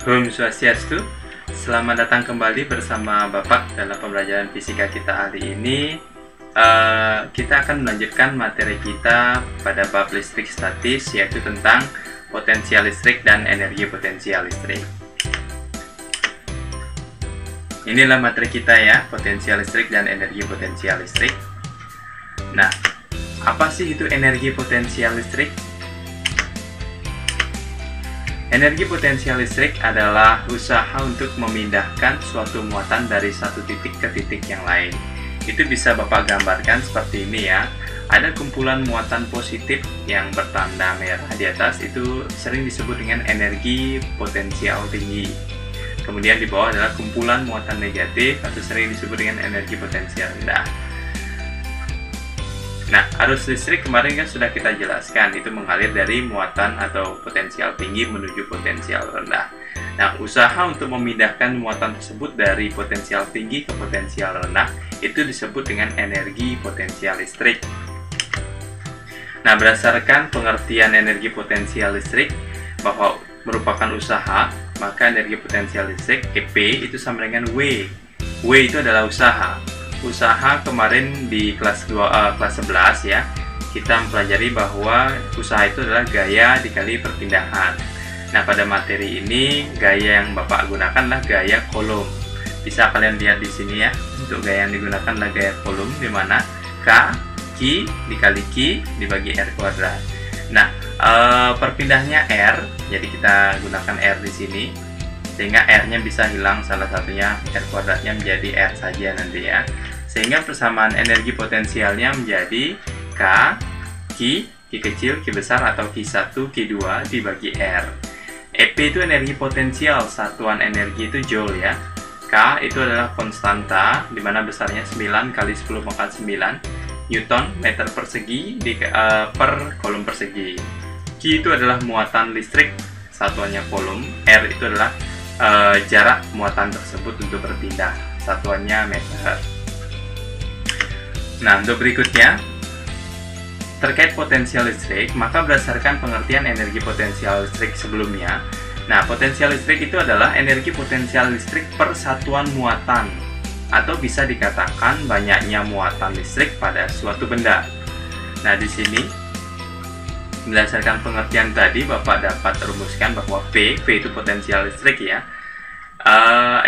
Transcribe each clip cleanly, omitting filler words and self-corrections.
Om Swastiastu. Selamat datang kembali bersama Bapak dalam pembelajaran fisika kita hari ini. Kita akan melanjutkan materi kita pada bab listrik statis, yaitu tentang potensial listrik dan energi potensial listrik. Inilah materi kita ya, potensial listrik dan energi potensial listrik. Nah, apa sih itu energi potensial listrik? Energi potensial listrik adalah usaha untuk memindahkan suatu muatan dari satu titik ke titik yang lain. Itu bisa Bapak gambarkan seperti ini ya. Ada kumpulan muatan positif yang bertanda merah di atas, itu sering disebut dengan energi potensial tinggi. Kemudian di bawah adalah kumpulan muatan negatif atau sering disebut dengan energi potensial rendah. Nah, arus listrik kemarin kan sudah kita jelaskan, itu mengalir dari muatan atau potensial tinggi menuju potensial rendah. Nah, usaha untuk memindahkan muatan tersebut dari potensial tinggi ke potensial rendah itu disebut dengan energi potensial listrik. Nah, berdasarkan pengertian energi potensial listrik bahwa merupakan usaha, maka energi potensial listrik EP itu sama dengan W. W itu adalah usaha. Usaha kemarin di kelas 11 ya, kita mempelajari bahwa usaha itu adalah gaya dikali perpindahan. Nah, pada materi ini gaya yang Bapak gunakan adalah gaya kolom. Bisa kalian lihat di sini ya, untuk gaya yang digunakan adalah gaya kolom, di mana K, Q dikali Q dibagi R kuadrat. Nah, perpindahnya R, jadi kita gunakan R di sini, sehingga R-nya bisa hilang salah satunya, R kuadratnya menjadi R saja nanti ya. Sehingga persamaan energi potensialnya menjadi K, Q kecil, Q besar atau Q1, Q2 dibagi R. EP itu energi potensial, satuan energi itu Joule ya. K itu adalah konstanta, di mana besarnya 9 kali 10 pangkat 9 Newton meter persegi per kolom persegi. Q itu adalah muatan listrik, satuannya kolom. R itu adalah jarak muatan tersebut untuk berpindah, satuannya meter. Nah, untuk berikutnya, terkait potensial listrik, maka berdasarkan pengertian energi potensial listrik sebelumnya, nah, potensial listrik itu adalah energi potensial listrik per satuan muatan, atau bisa dikatakan banyaknya muatan listrik pada suatu benda. Nah, di sini, berdasarkan pengertian tadi, Bapak dapat rumuskan bahwa V itu potensial listrik ya.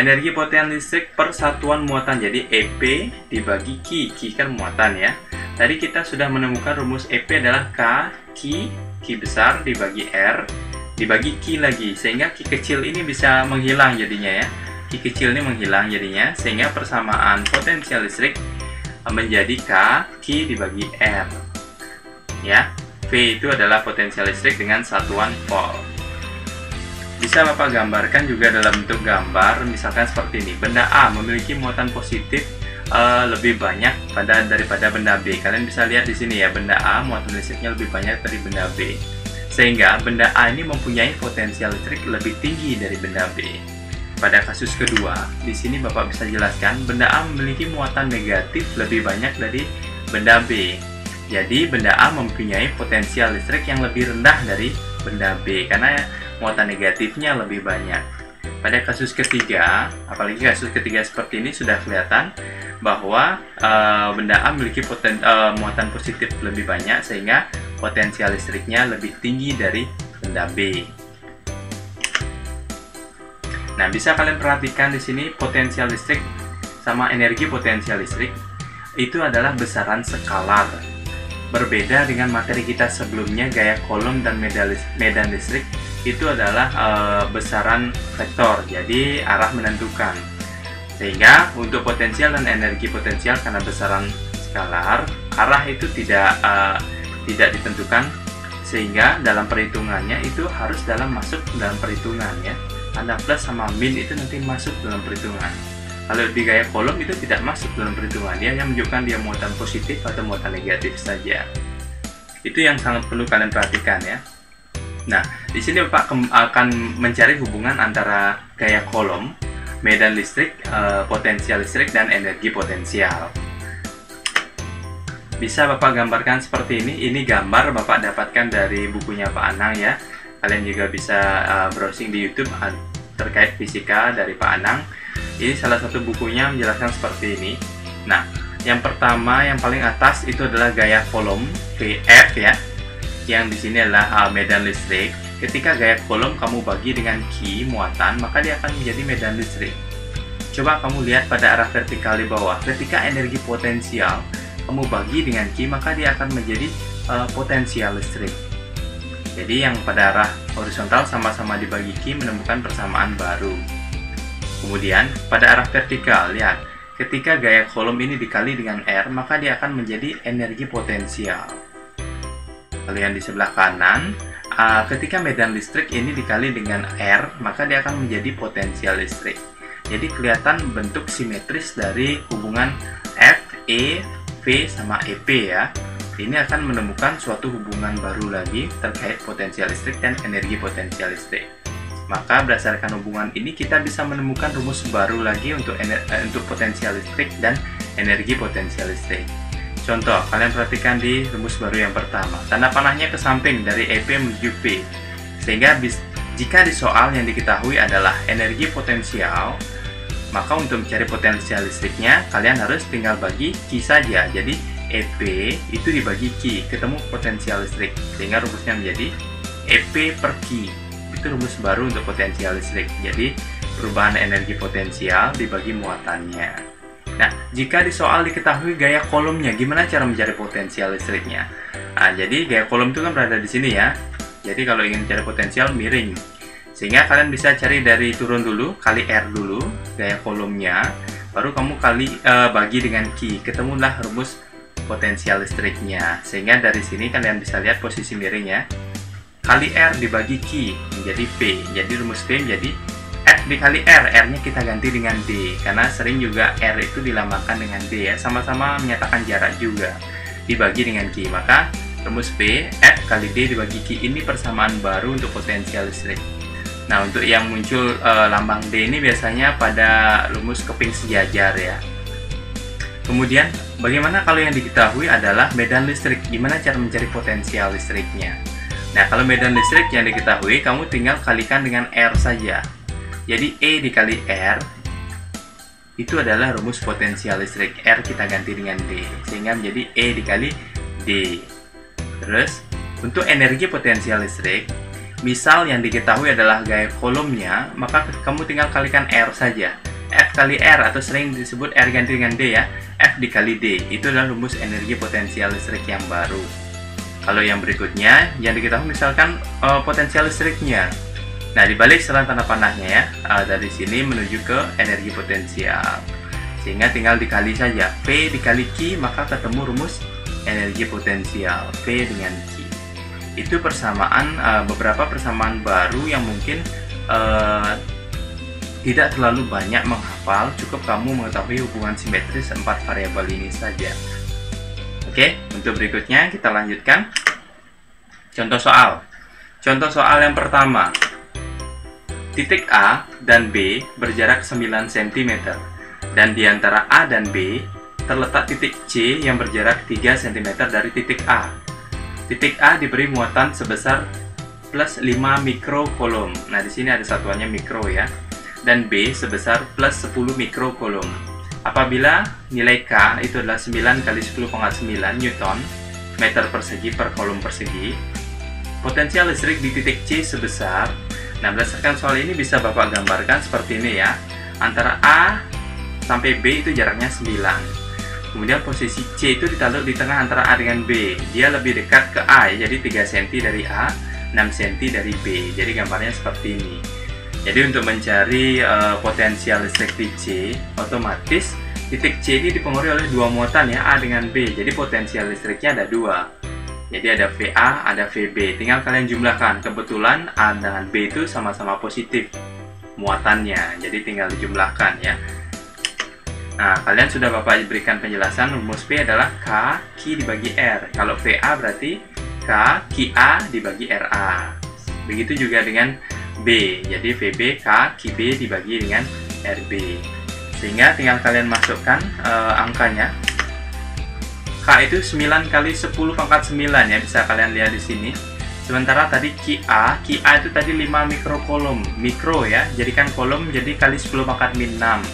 Energi potensial listrik per satuan muatan, jadi EP dibagi Q kan muatan ya. Tadi kita sudah menemukan rumus EP adalah K, Q besar dibagi R dibagi Q lagi, sehingga Q kecil ini bisa menghilang jadinya ya. Q kecil ini menghilang jadinya, sehingga persamaan potensial listrik menjadi K, Q dibagi R ya. V itu adalah potensial listrik dengan satuan volt. Bisa Bapak gambarkan juga dalam bentuk gambar, misalkan seperti ini. Benda A memiliki muatan positif lebih banyak daripada benda B. Kalian bisa lihat di sini ya, benda A muatan listriknya lebih banyak dari benda B. Sehingga benda A ini mempunyai potensial listrik lebih tinggi dari benda B. Pada kasus kedua, di sini Bapak bisa jelaskan benda A memiliki muatan negatif lebih banyak dari benda B. Jadi benda A mempunyai potensial listrik yang lebih rendah dari benda B karena muatan negatifnya lebih banyak. Pada kasus ketiga, apalagi kasus ketiga seperti ini sudah kelihatan bahwa benda A memiliki muatan positif lebih banyak, sehingga potensial listriknya lebih tinggi dari benda B. Nah, bisa kalian perhatikan di sini potensial listrik sama energi potensial listrik itu adalah besaran skalar. Berbeda dengan materi kita sebelumnya, gaya kolom dan medan listrik itu adalah besaran vektor, jadi arah menentukan. Sehingga untuk potensial dan energi potensial, karena besaran skalar, arah itu tidak ditentukan, sehingga dalam perhitungannya itu harus masuk dalam perhitungan ya. Tanda plus sama min itu nanti masuk dalam perhitungan. Kalau di gaya kolom itu tidak masuk dalam perhitungan, dia hanya menunjukkan dia muatan positif atau muatan negatif saja. Itu yang sangat perlu kalian perhatikan ya. Nah, di sini Bapak akan mencari hubungan antara gaya kolom, medan listrik, potensial listrik, dan energi potensial. Bisa Bapak gambarkan seperti ini. Ini gambar Bapak dapatkan dari bukunya Pak Anang ya. Kalian juga bisa browsing di YouTube, terkait fisika dari Pak Anang. Ini salah satu bukunya menjelaskan seperti ini. Nah, yang pertama yang paling atas itu adalah gaya Coulomb Vf ya. Yang di sini adalah medan listrik. Ketika gaya Coulomb kamu bagi dengan Q muatan, maka dia akan menjadi medan listrik. Coba kamu lihat pada arah vertikal di bawah. Ketika energi potensial kamu bagi dengan Q, maka dia akan menjadi potensial listrik. Jadi yang pada arah horizontal sama-sama dibagi Q menemukan persamaan baru. Kemudian pada arah vertikal, lihat, ketika gaya Coulomb ini dikali dengan R, maka dia akan menjadi energi potensial. Lalu yang di sebelah kanan, ketika medan listrik ini dikali dengan R, maka dia akan menjadi potensial listrik. Jadi kelihatan bentuk simetris dari hubungan F, E, V, sama EP ya. Ini akan menemukan suatu hubungan baru lagi terkait potensial listrik dan energi potensial listrik. Maka berdasarkan hubungan ini kita bisa menemukan rumus baru lagi untuk potensial listrik dan energi potensial listrik. Contoh, kalian perhatikan di rumus baru yang pertama. Tanda panahnya ke samping dari EP menuju V. Sehingga jika di soal yang diketahui adalah energi potensial, maka untuk mencari potensial listriknya kalian harus tinggal bagi Q saja. Jadi EP itu dibagi Q, ketemu potensial listrik, sehingga rumusnya menjadi EP per Q. Itu rumus baru untuk potensial listrik. Jadi perubahan energi potensial dibagi muatannya. Nah, jika di soal diketahui gaya Coulombnya, gimana cara mencari potensial listriknya? Nah, jadi gaya Coulomb itu kan berada di sini ya. Jadi kalau ingin mencari potensial miring, sehingga kalian bisa cari dari turun dulu, kali R dulu gaya Coulombnya, baru kamu bagi dengan Q, ketemulah rumus potensial listriknya. Sehingga dari sini kalian bisa lihat posisi miringnya, kali R dibagi Q menjadi P. Jadi rumus P menjadi F dikali R. R-nya kita ganti dengan D, karena sering juga R itu dilambangkan dengan D ya. Sama-sama menyatakan jarak juga. Dibagi dengan Q, maka rumus P, F kali D dibagi Q ini persamaan baru untuk potensial listrik. Nah, untuk yang muncul lambang D ini biasanya pada rumus keping sejajar ya. Kemudian, bagaimana kalau yang diketahui adalah medan listrik? Gimana cara mencari potensial listriknya? Nah, kalau medan listrik yang diketahui, kamu tinggal kalikan dengan R saja. Jadi, E dikali R, itu adalah rumus potensial listrik. R kita ganti dengan D, sehingga menjadi E dikali D. Terus, untuk energi potensial listrik, misal yang diketahui adalah gaya Coulombnya, maka kamu tinggal kalikan R saja. F kali R, atau sering disebut R ganti dengan D ya, F dikali D, itu adalah rumus energi potensial listrik yang baru. Kalau yang berikutnya, yang diketahui misalkan potensial listriknya. Nah, dibalik setelah tanda panahnya ya, dari sini menuju ke energi potensial. Sehingga tinggal dikali saja, V dikali Q, maka ketemu rumus energi potensial, V dengan Q. Itu persamaan, beberapa persamaan baru yang mungkin tidak terlalu banyak menghafal, cukup kamu mengetahui hubungan simetris 4 variabel ini saja. Oke, untuk berikutnya kita lanjutkan. Contoh soal. Contoh soal yang pertama. Titik A dan B berjarak 9 cm, dan di antara A dan B terletak titik C yang berjarak 3 cm dari titik A. Titik A diberi muatan sebesar plus 5 mikrocoulomb. Nah, di sini ada satuannya mikro ya. Dan B sebesar plus 10 mikrocoulomb. Apabila nilai K itu adalah 9 kali 10,9 Newton meter persegi per coulomb persegi, potensial listrik di titik C sebesar, nah berdasarkan soal ini bisa Bapak gambarkan seperti ini ya. Antara A sampai B itu jaraknya 9. Kemudian posisi C itu ditaruh di tengah antara A dengan B. Dia lebih dekat ke A ya, jadi 3 cm dari A, 6 cm dari B. Jadi gambarnya seperti ini. Jadi untuk mencari potensial listrik di C, otomatis titik C ini dipengaruhi oleh dua muatan ya, A dengan B. Jadi potensial listriknya ada dua. Jadi ada VA, ada VB. Tinggal kalian jumlahkan. Kebetulan A dengan B itu sama-sama positif muatannya. Jadi tinggal dijumlahkan ya. Nah, kalian sudah Bapak berikan penjelasan, rumus P adalah K, Q dibagi R. Kalau VA berarti K, QA dibagi RA. Begitu juga dengan B, jadi VB, K, QB dibagi dengan RB. Sehingga tinggal kalian masukkan angkanya. K itu 9 kali 10 pangkat 9 ya, bisa kalian lihat di sini. Sementara tadi QA itu tadi 5 mikrokolom, mikro ya, jadikan kolom jadi kali 10 pangkat min 6.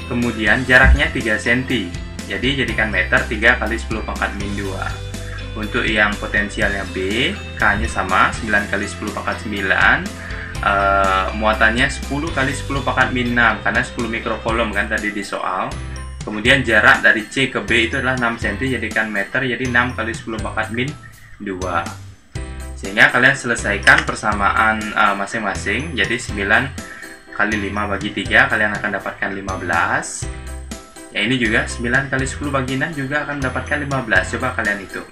Kemudian jaraknya 3 cm, jadi jadikan meter 3 kali 10 pangkat min 2. Untuk yang potensialnya B, K-nya sama 9 kali 10 pangkat 9, muatannya 10 kali 10 pangkat min 6 karena 10 mikrokolom kan tadi di soal. Kemudian jarak dari C ke B itu adalah 6 cm, jadikan meter, jadi 6 kali 10 pangkat min 2. Sehingga kalian selesaikan persamaan masing-masing, jadi 9 kali 5 bagi 3 kalian akan dapatkan 15. Ya, ini juga 9 kali 10 bagi 6 juga akan mendapatkan 15. Coba kalian hitung.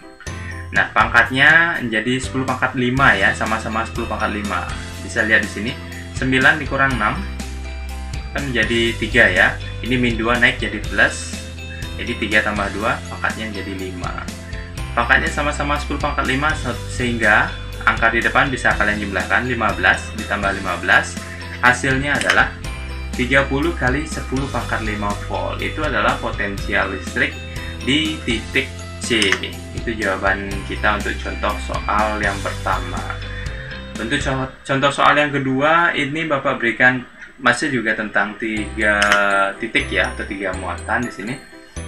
Nah, pangkatnya menjadi 10 pangkat 5 ya, sama-sama 10 pangkat 5. Bisa lihat di sini, 9 dikurang 6 kan menjadi 3 ya. Ini min 2 naik jadi plus. Jadi 3 tambah 2 pangkatnya jadi 5. Pangkatnya sama-sama 10 pangkat 5, sehingga angka di depan bisa kalian jumlahkan. 15 ditambah 15 hasilnya adalah 30 kali 10 pangkat 5 volt. Itu adalah potensial listrik di titik C. Itu jawaban kita untuk contoh soal yang pertama. Untuk contoh soal yang kedua, ini Bapak berikan masih juga tentang 3 titik ya, atau 3 muatan di sini.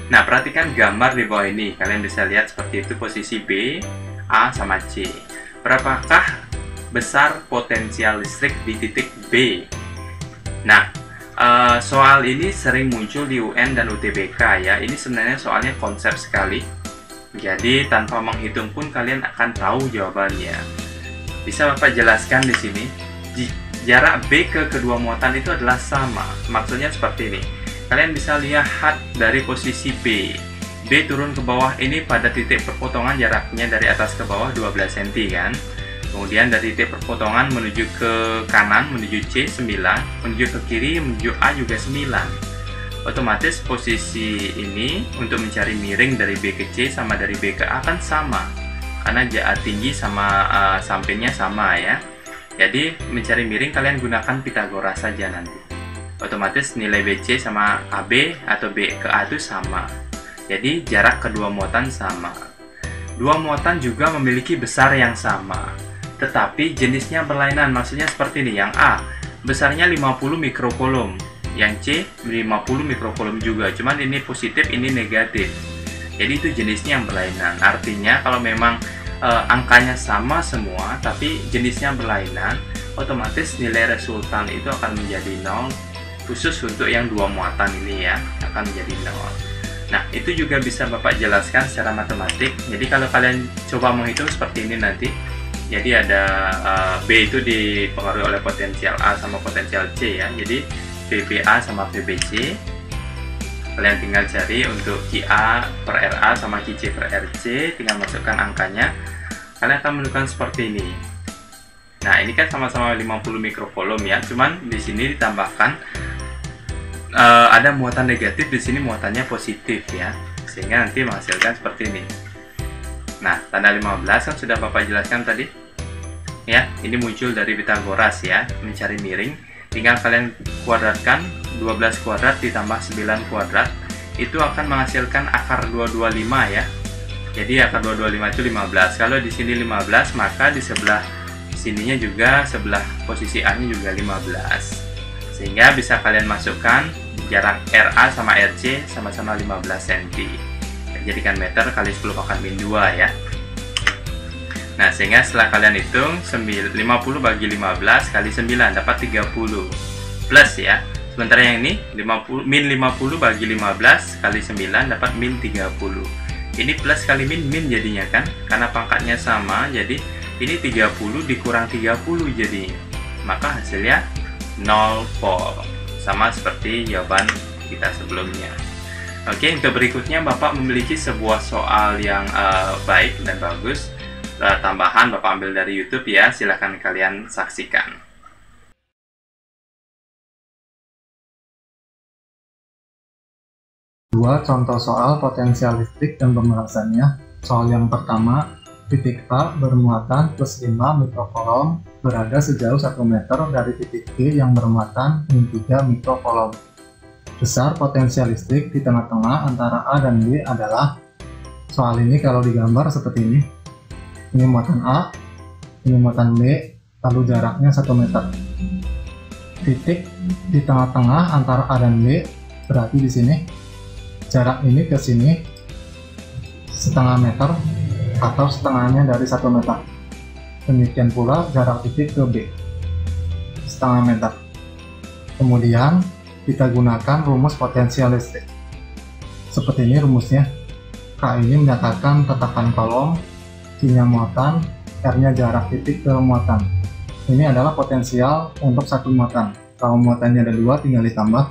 Nah, perhatikan gambar di bawah ini. Kalian bisa lihat seperti itu posisi B, A, sama C. Berapakah besar potensial listrik di titik B? Nah, soal ini sering muncul di UN dan UTBK ya. Ini sebenarnya soalnya konsep sekali. Jadi, tanpa menghitung pun kalian akan tahu jawabannya. Bisa Bapak jelaskan di sini. Jarak B ke kedua muatan itu adalah sama. Maksudnya seperti ini. Kalian bisa lihat dari posisi B. B turun ke bawah ini pada titik perpotongan jaraknya dari atas ke bawah 12 cm kan. Kemudian dari titik perpotongan menuju ke kanan menuju C 9, menuju ke kiri menuju A juga 9. Otomatis posisi ini untuk mencari miring dari B ke C sama dari B ke A kan sama. Karena jarak tinggi sama sampingnya sama ya. Jadi mencari miring kalian gunakan Pitagoras saja nanti. Otomatis nilai BC sama AB atau B ke A itu sama. Jadi jarak kedua muatan sama. Dua muatan juga memiliki besar yang sama, tetapi jenisnya berlainan. Maksudnya seperti ini, yang A besarnya 50 mikrokolom, yang C 50 mikrokolom juga, cuman ini positif, ini negatif. Jadi itu jenisnya yang berlainan. Artinya kalau memang angkanya sama semua tapi jenisnya berlainan, otomatis nilai resultan itu akan menjadi 0. Khusus untuk yang dua muatan ini ya, akan menjadi 0. Nah, itu juga bisa Bapak jelaskan secara matematik. Jadi kalau kalian coba menghitung seperti ini nanti, jadi ada B itu dipengaruhi oleh potensial A sama potensial C ya. Jadi VBA sama VBC, kalian tinggal cari untuk QA per RA sama QC per RC, tinggal masukkan angkanya. Kalian akan menemukan seperti ini. Nah, ini kan sama-sama 50 mikrokolom ya, cuman di sini ditambahkan ada muatan negatif, di sini muatannya positif ya, sehingga nanti menghasilkan seperti ini. Nah, tanda 15 kan sudah Bapak jelaskan tadi ya, ini muncul dari Pitagoras ya, mencari miring. Tinggal kalian kuadratkan, 12 kuadrat ditambah 9 kuadrat itu akan menghasilkan akar 225 ya. Jadi akar 225 itu 15. Kalau di sini 15, maka di sebelah sininya juga, sebelah posisi A nya juga 15. Sehingga bisa kalian masukkan jarak RA sama RC sama-sama 15 cm. Jadikan meter kali 10 pangkat min 2 ya. Nah, sehingga setelah kalian hitung 50 bagi 15 kali 9 dapat 30 plus ya. Sementara yang ini min 50 bagi 15 kali 9 dapat min 30. Ini plus kali min jadinya kan, karena pangkatnya sama, jadi ini 30 dikurang 30 jadi, maka hasilnya 0 volt. Sama seperti jawaban kita sebelumnya. Oke, untuk berikutnya Bapak memiliki sebuah soal yang baik dan bagus. Tambahan Bapak ambil dari YouTube ya, silahkan kalian saksikan. Dua contoh soal potensial listrik dan pembahasannya. Soal yang pertama, titik A bermuatan plus 5 mikrokolom berada sejauh 1 meter dari titik B yang bermuatan min 3 mikrokolom. Besar potensial listrik di tengah-tengah antara A dan B adalah, soal ini kalau digambar seperti ini muatan A, ini muatan B, lalu jaraknya 1 meter. Titik di tengah-tengah antara A dan B, berarti di sini jarak ini ke sini setengah meter atau setengahnya dari 1 meter. Demikian pula jarak titik ke B, setengah meter. Kemudian kita gunakan rumus potensial listrik. Seperti ini rumusnya. K ini menyatakan tetakan kolom, Q-nya muatan, R-nya jarak titik ke muatan. Ini adalah potensial untuk satu muatan. Kalau muatannya ada 2, tinggal ditambah.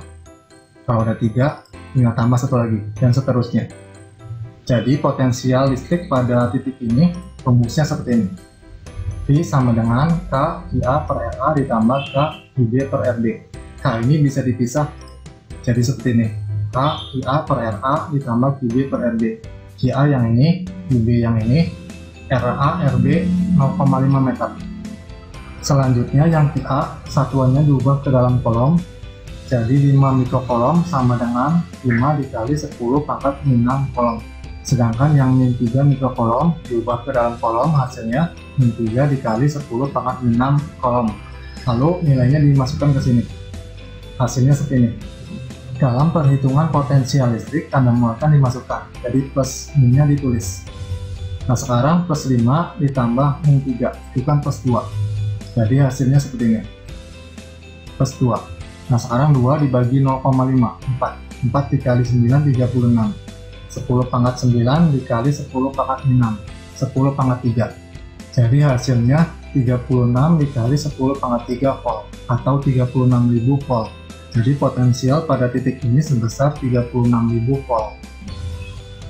Kalau ada 3, tinggal tambah 1 lagi, dan seterusnya. Jadi potensial listrik pada titik ini rumusnya seperti ini. V sama dengan K IA per RA ditambah K IB per RD. K ini bisa dipisah jadi seperti ini. K IA per RA ditambah QB per RD. QA yang ini, QB yang ini, RA RB 0,5 meter. Selanjutnya yang QA satuannya diubah ke dalam kolom. Jadi 5 mikrokolom sama dengan 5 dikali 10 pangkat min 6 kolom. Sedangkan yang min 3 mikrokolom diubah ke dalam kolom, hasilnya min 3 dikali 10 pangkat min 6 kolom. Lalu nilainya dimasukkan ke sini. Hasilnya seperti ini. Dalam perhitungan potensial listrik, tanda muatan dimasukkan. Jadi plus minnya ditulis. Nah sekarang plus 5 ditambah min 3, bukan plus 2. Jadi hasilnya seperti ini. Plus 2. Nah sekarang 2 dibagi 0,5, 4. 4 dikali 9, 36. 10 pangkat 9 dikali 10 pangkat 6, 10 pangkat 3. Jadi hasilnya 36 dikali 10 pangkat 3 volt atau 36.000 volt. Jadi potensial pada titik ini sebesar 36.000 volt.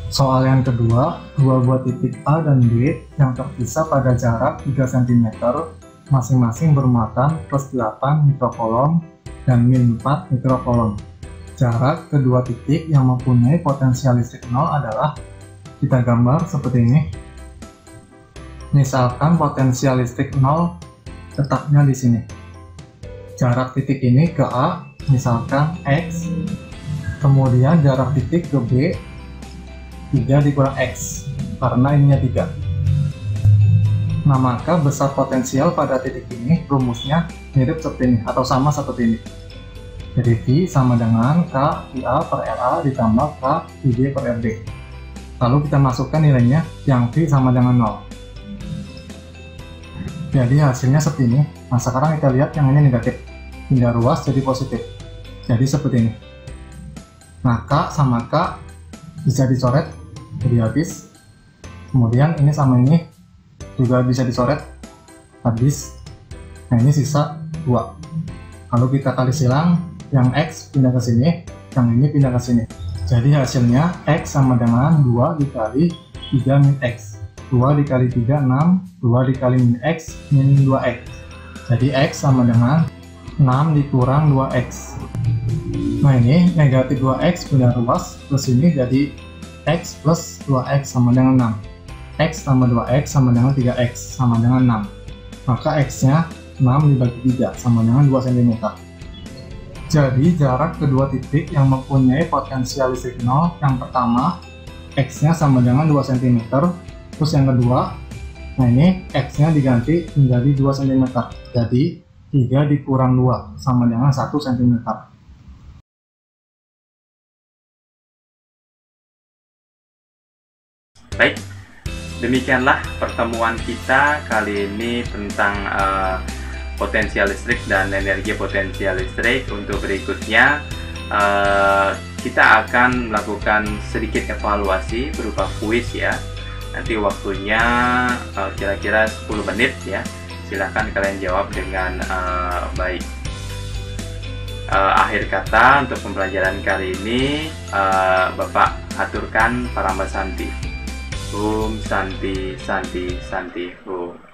Soal yang kedua, dua buah titik A dan B yang terpisah pada jarak 3 cm masing-masing bermuatan plus 8 mikrokolom dan min 4 mikrokolom. Jarak kedua titik yang mempunyai potensial listrik 0 adalah, kita gambar seperti ini. Misalkan potensial listrik 0 letaknya di sini. Jarak titik ini ke A misalkan X, kemudian jarak titik ke B 3 dikurang X, karena ininya 3. Nah maka besar potensial pada titik ini rumusnya mirip seperti ini atau sama seperti ini. Jadi V sama dengan K IA per RA ditambah K IB per RD. Lalu kita masukkan nilainya, yang V sama dengan 0. Jadi hasilnya seperti ini. Nah sekarang kita lihat yang ini negatif, pindah ruas jadi positif. Jadi seperti ini. Nah K sama K bisa dicoret jadi habis. Kemudian ini sama ini juga bisa dicoret habis. Nah ini sisa 2. Lalu kita kali silang, yang X pindah ke sini, yang ini pindah ke sini. Jadi hasilnya X sama dengan 2 dikali 3 min X. 2 dikali 3 6, 2 dikali min X min 2X. Jadi X sama dengan 6 dikurang 2X. Nah ini negatif 2X pindah ruas ke sini jadi X plus 2X sama dengan 6. X tambah 2X sama dengan 3X sama dengan 6. Maka X-nya 6 dibagi 3 sama dengan 2 cm. Jadi jarak kedua titik yang mempunyai potensial listrik 0, yang pertama X-nya sama dengan 2 cm. Terus yang kedua, nah ini X-nya diganti menjadi 2 cm. Jadi 3 dikurang 2 sama dengan 1 cm. Baik, demikianlah pertemuan kita kali ini tentang potensial listrik dan energi potensial listrik. Untuk berikutnya kita akan melakukan sedikit evaluasi berupa kuis ya. Nanti waktunya kira-kira 10 menit ya. Silahkan kalian jawab dengan baik. Akhir kata untuk pembelajaran kali ini Bapak aturkan Paramba Santi. Om Santi Santi Santi Om.